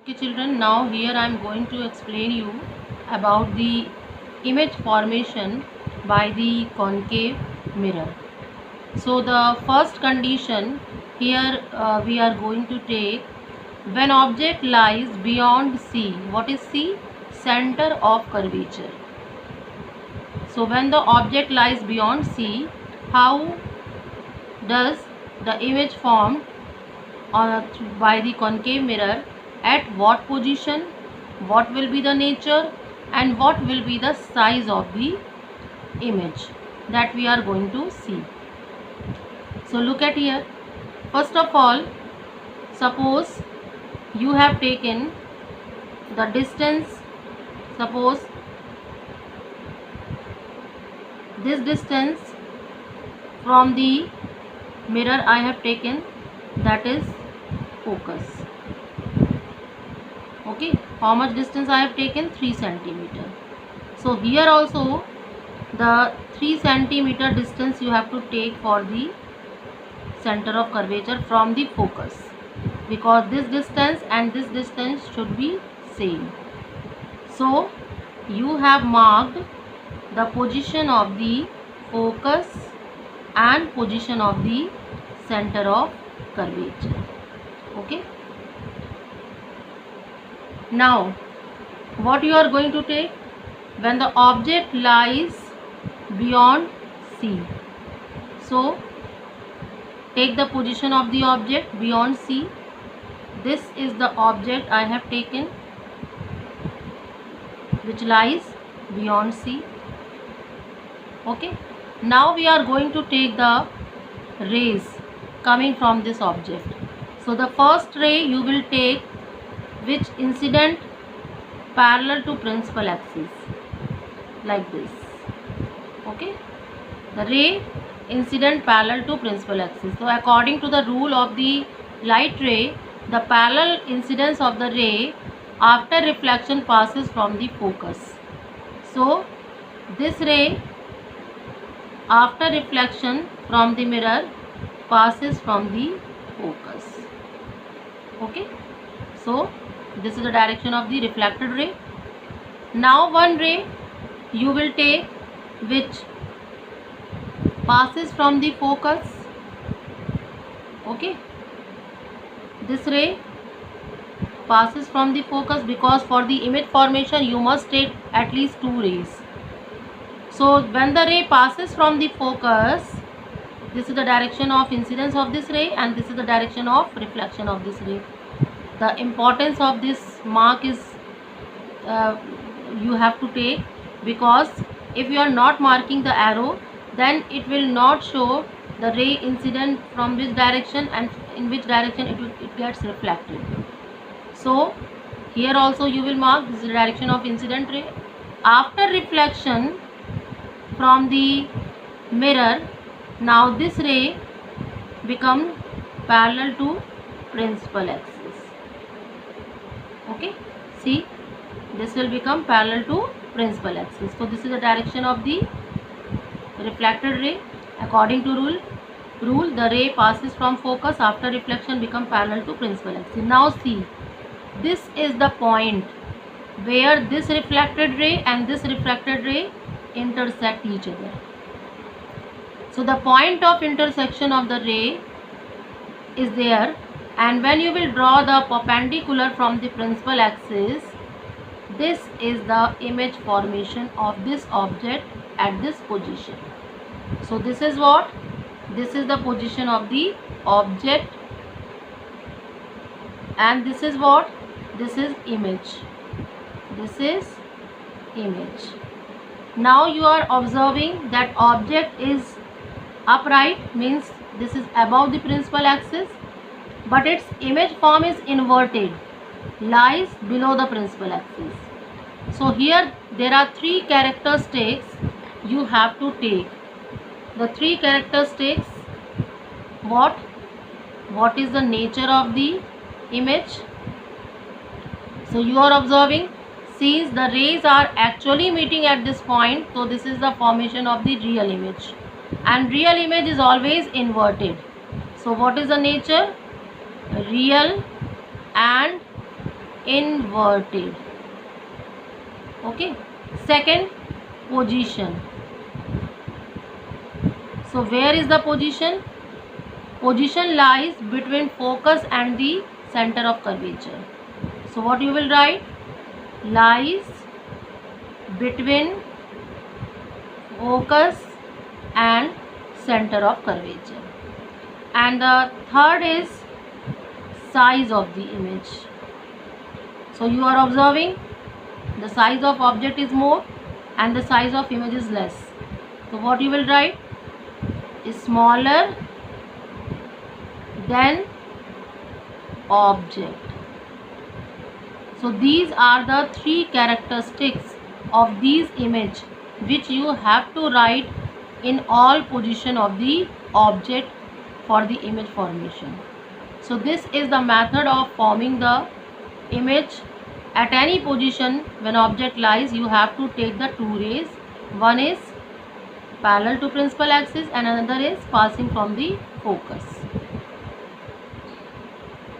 Okay children, now here I am going to explain you about the image formation by the concave mirror. So the first condition here we are going to take when object lies beyond C. What is C? Center of curvature. So when the object lies beyond C, how does the image formed by the concave mirror, at what position, what will be the nature, and what will be the size of the image, that we are going to see. So look at here. First of all, suppose you have taken the distance, suppose this distance from the mirror I have taken, that is focus. Okay, how much distance I have taken? 3 centimeter. So here also the 3 centimeter distance you have to take for the center of curvature from the focus, because this distance and this distance should be same. So you have marked the position of the focus and position of the center of curvature. Okay, now what you are going to take when the object lies beyond C. So take the position of the object beyond C. This is the object I have taken which lies beyond C. Okay, now we are going to take the rays coming from this object. So the first ray you will take which incident parallel to principal axis, like this. Okay, the ray incident parallel to principal axis. So according to the rule of the light ray, the parallel incidence of the ray after reflection passes from the focus. So this ray after reflection from the mirror passes from the focus. Okay, so this is the direction of the reflected ray. Now one ray you will take which passes from the focus. Okay, this ray passes from the focus, because for the image formation you must take at least 2 rays. So when the ray passes from the focus, this is the direction of incidence of this ray and this is the direction of reflection of this ray. The importance of this mark is you have to take, because if you are not marking the arrow, then it will not show the ray incident from which direction and in which direction it gets reflected. So here also you will mark this is the direction of incident ray. After reflection from the mirror, now this ray become parallel to principal axis. Okay, see, this will become parallel to principal axis. So this is the direction of the reflected ray. According to rule, the ray passes from focus, after reflection become parallel to principal axis. Now see, this is the point where this reflected ray and this refracted ray intersect each other. So the point of intersection of the ray is there, and when you will draw the perpendicular from the principal axis, this is the image formation of this object at this position. So this is what? This is the position of the object, and this is what? This is image. This is image. Now you are observing that object is upright, means this is above the principal axis, but its image form is inverted, lies below the principal axis. So here there are 3 characteristics you have to take. The 3 characteristics, what is the nature of the image? So you are observing, since the rays are actually meeting at this point, so this is the formation of the real image, and real image is always inverted. So what is the nature? Real and inverted. Okay. Second, position. So where is the position? Position lies between focus and the center of curvature. So what you will write? Lies between focus and center of curvature. And the third is size of the image. So you are observing the size of object is more and the size of image is less. So what you will write? Is smaller than object. So these are the three characteristics of these image which you have to write in all position of the object for the image formation. So this is the method of forming the image. At any position when object lies, you have to take the two rays. One is parallel to principal axis and another is passing from the focus.